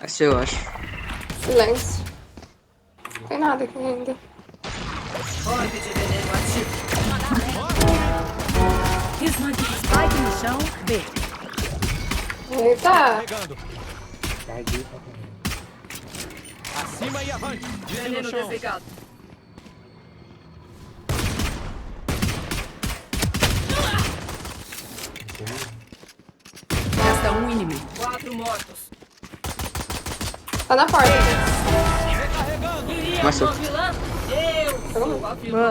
Esse eu acho. Silêncio. Não tem nada aqui ainda. Orbe de veneno ativo. Esmague. Spike no chão. B. Eita! Pegando. Acima e avante. Disse no Veneno chão. desligado. Resta um inimigo. 4 mortos. Tá na porta. Recarregando. Queria Nossa. uma vilã? Eu sou a vilã.